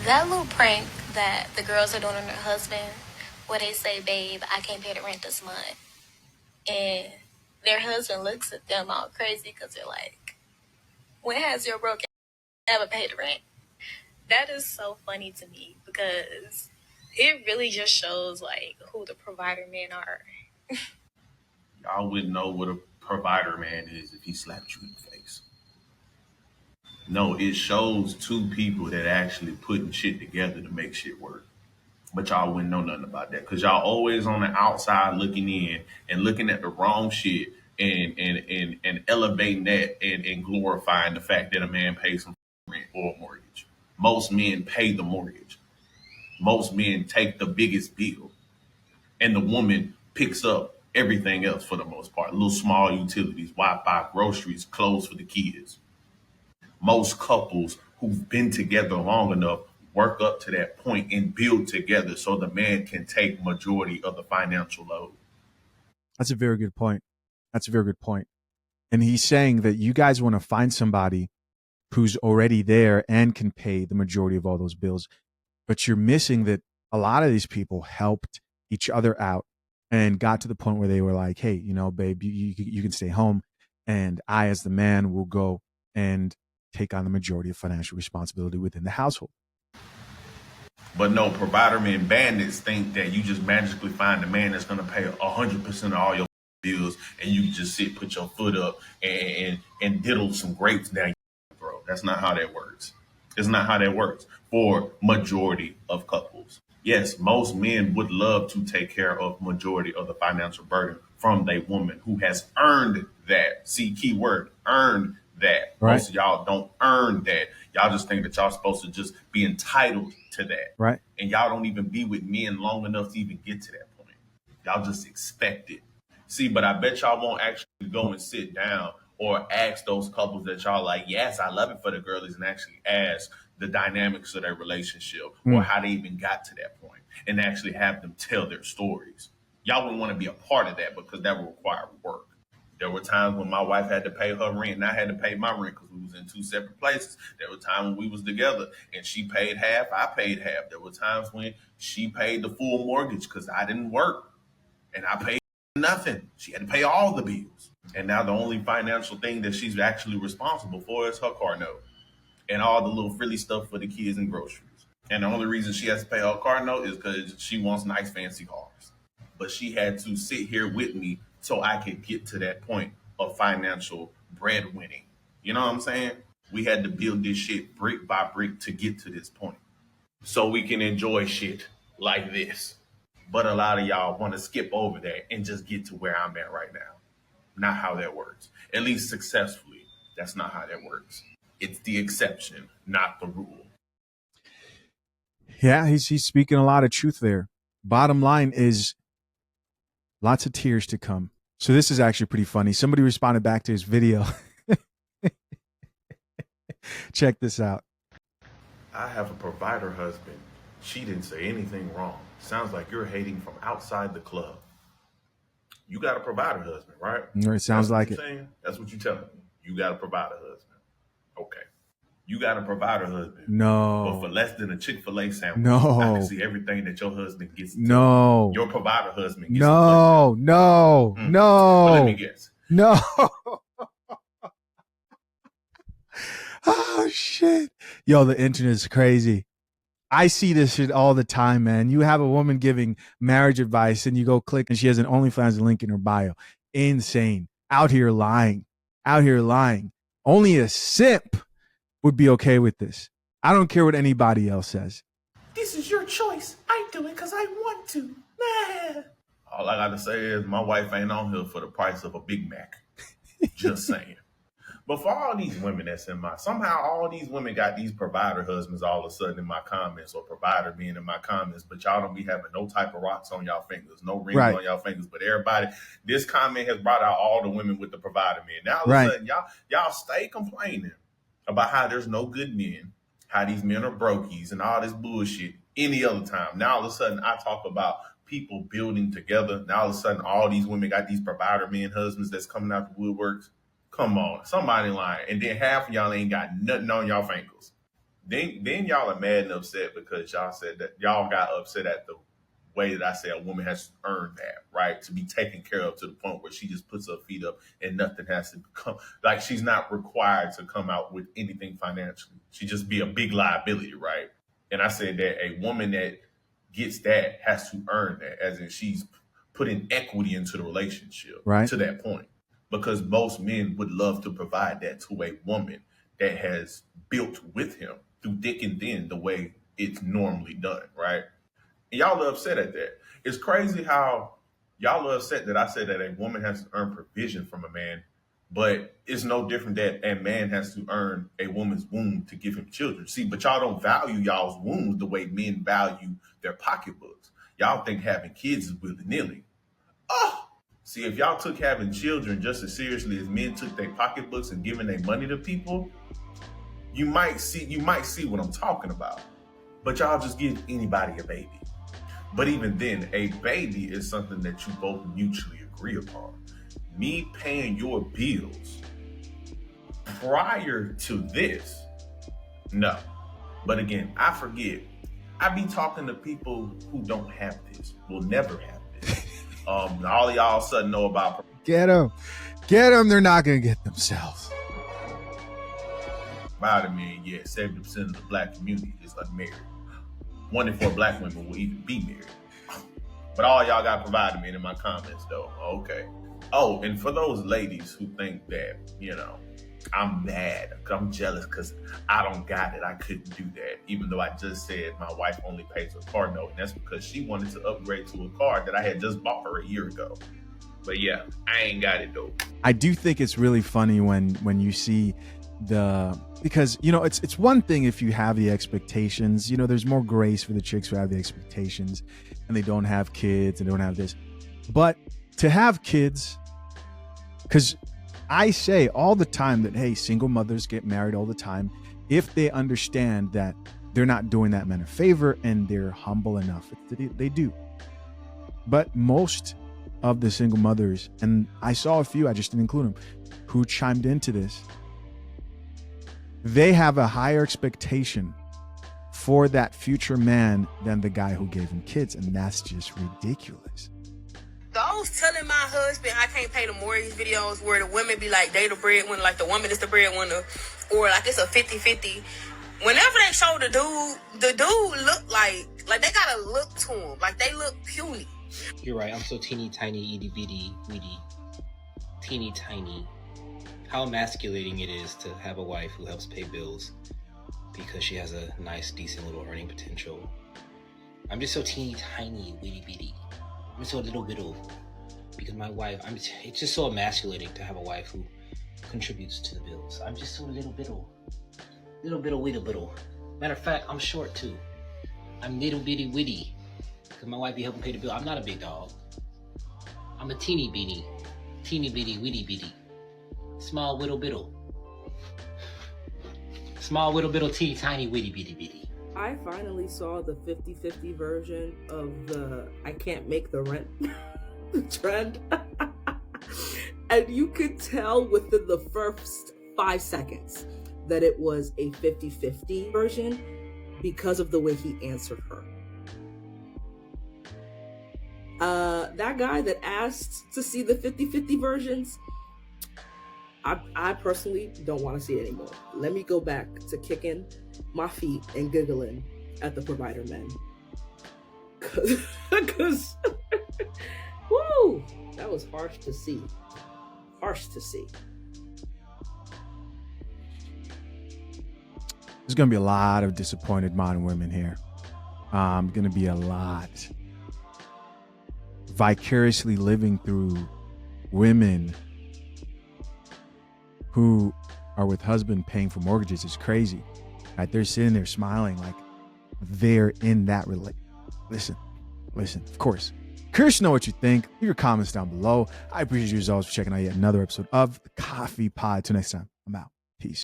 That little prank that the girls are doing on their husband, where they say, babe, I can't pay the rent this month. And their husband looks at them all crazy because they're like, when has your broke ever paid the rent? That is so funny to me because it really just shows like who the provider men are. Y'all wouldn't know what a provider man is if he slapped you in the face. No, it shows two people that actually putting shit together to make shit work. But y'all wouldn't know nothing about that because y'all always on the outside looking in and looking at the wrong shit and elevating that and glorifying the fact that a man pays some rent or a mortgage. Most men pay the mortgage. Most men take the biggest bill, and the woman picks up everything else for the most part. Little small utilities, Wi-Fi, groceries, clothes for the kids. Most couples who've been together long enough work up to that point and build together so the man can take majority of the financial load. That's a very good point. That's a very good point. And he's saying that you guys want to find somebody who's already there and can pay the majority of all those bills. But you're missing that a lot of these people helped each other out and got to the point where they were like, hey, you know, babe, you can stay home. And I, as the man, will go and take on the majority of financial responsibility within the household. But no, provider men bandits think that you just magically find a man that's going to pay 100% of all your bills and you just sit, put your foot up and diddle some grapes down your throat. That's not how that works. It's not how that works for majority of couples. Yes, most men would love to take care of majority of the financial burden from a woman who has earned that. See, key word, earned that. Right. Most of y'all don't earn that. Y'all just think that y'all supposed to just be entitled to that. Right. And y'all don't even be with men long enough to even get to that point. Y'all just expect it. See, but I bet y'all won't actually go and sit down or ask those couples that y'all like, yes, I love it for the girlies, and actually ask the dynamics of their relationship or how they even got to that point and actually have them tell their stories. Y'all wouldn't want to be a part of that because that would require work. There were times when my wife had to pay her rent and I had to pay my rent because we was in two separate places. There were times when we was together and she paid half, I paid half. There were times when she paid the full mortgage because I didn't work and I paid nothing. She had to pay all the bills. And now the only financial thing that she's actually responsible for is her car note and all the little frilly stuff for the kids and groceries. And the only reason she has to pay her car note is because she wants nice fancy cars. But she had to sit here with me so I could get to that point of financial breadwinning. You know what I'm saying? We had to build this shit brick by brick to get to this point so we can enjoy shit like this. But a lot of y'all want to skip over that and just get to where I'm at right now. Not how that works. At least successfully, that's not how that works. It's the exception, not the rule. Yeah, he's speaking a lot of truth there. Bottom line is lots of tears to come. So this is actually pretty funny. Somebody responded back to his video. Check this out. I have a provider husband. She didn't say anything wrong. Sounds like you're hating from outside the club. You got a provider husband, right? It sounds like it. Saying? That's what you're telling me. You got a provider husband. Okay. You got a provider husband. No. But for less than a Chick-fil-A sandwich, no. I can see everything that your husband gets. No. Your provider husband gets. No. No. But let me guess. No. Oh, shit. Yo, the internet is crazy. I see this shit all the time, man. You have a woman giving marriage advice and you go click and she has an OnlyFans link in her bio. Insane. Out here lying. Only a simp would be okay with this. I don't care what anybody else says. This is your choice. I do it because I want to. All I got to say is my wife ain't on here for the price of a Big Mac. Just saying. But for all these women that's somehow all these women got these provider husbands all of a sudden in my comments or provider being in my comments, but y'all don't be having no type of rocks on y'all fingers, no rings on y'all fingers. But everybody, this comment has brought out all the women with the provider men. Now all of a sudden y'all stay complaining about how there's no good men, how these men are brokies and all this bullshit any other time. Now all of a sudden I talk about people building together. Now all of a sudden all these women got these provider men husbands that's coming out the woodworks. Come on, somebody lying. And then half of y'all ain't got nothing on y'all fingers. Then y'all are mad and upset because y'all said that y'all got upset at the way that I say a woman has earned that, right? To be taken care of to the point where she just puts her feet up and nothing has to come. Like she's not required to come out with anything financially. She just be a big liability, right? And I said that a woman that gets that has to earn that, as in she's putting equity into the relationship Right. to that point. Because most men would love to provide that to a woman that has built with him through thick and thin the way it's normally done, right? And y'all are upset at that. It's crazy how y'all are upset that I said that a woman has to earn provision from a man, but it's no different that a man has to earn a woman's womb to give him children. See, but y'all don't value y'all's wombs the way men value their pocketbooks. Y'all think having kids is willy-nilly. Oh, see, if y'all took having children just as seriously as men took their pocketbooks and giving their money to people, you might see what I'm talking about. But y'all just give anybody a baby. But even then, a baby is something that you both mutually agree upon. Me paying your bills prior to this, no. But again, I forget. I be talking to people who don't have this, will never have this. All of y'all all of a sudden know about. Get them. Get them. They're not going to get themselves. About it, man, yeah, 70% of the black community is unmarried. 1 in 4 black women will even be married. But all y'all got provided me in my comments, though. Okay. Oh, and for those ladies who think that, I'm mad, I'm jealous because I don't got it, I couldn't do that. Even though I just said my wife only pays her car note, and that's because she wanted to upgrade to a car that I had just bought her a year ago. But yeah, I ain't got it, though. I do think it's really funny when you see because it's one thing if you have the expectations, there's more grace for the chicks who have the expectations and they don't have kids and don't have this, but to have kids, because I say all the time that, hey, single mothers get married all the time if they understand that they're not doing that man a favor and they're humble enough. They do. But most of the single mothers, and I saw a few, I just didn't include them, who chimed into this, they have a higher expectation for that future man than the guy who gave him kids, and that's just ridiculous. So I was telling my husband I can't pay the mortgage videos where the women be like they the breadwinner, like the woman is the breadwinner, or like it's a 50-50. Whenever they show the dude look like they gotta look to him, like they look puny. You're right, I'm so teeny tiny, itty bitty, weedy, teeny tiny. How emasculating it is to have a wife who helps pay bills because she has a nice, decent little earning potential. I'm just so teeny tiny, weedy bitty. I'm so little because my wife, it's just so emasculating to have a wife who contributes to the bills. I'm just so little bittle. Matter of fact, I'm short too. I'm little bitty witty because my wife be helping pay the bill. I'm not a big dog. I'm a teeny bitty, witty bitty. Small whittle bittle. Small whittle bittle, teeny tiny witty bitty bitty. I finally saw the 50-50 version of the I can't make the rent trend. And you could tell within the first 5 seconds that it was a 50-50 version because of the way he answered her. That guy that asked to see the 50-50 versions, I personally don't want to see it anymore. Let me go back to kicking my feet and giggling at the provider men. Because, woo, that was harsh to see. There's going to be a lot of disappointed modern women here. Going to be a lot. Vicariously living through women who are with husband paying for mortgages is crazy. Right? They're sitting there smiling like they're in that Listen, of course. Curious to know what you think. Leave your comments down below. I appreciate you as always for checking out yet another episode of The Coffee Pod. Till next time, I'm out. Peace.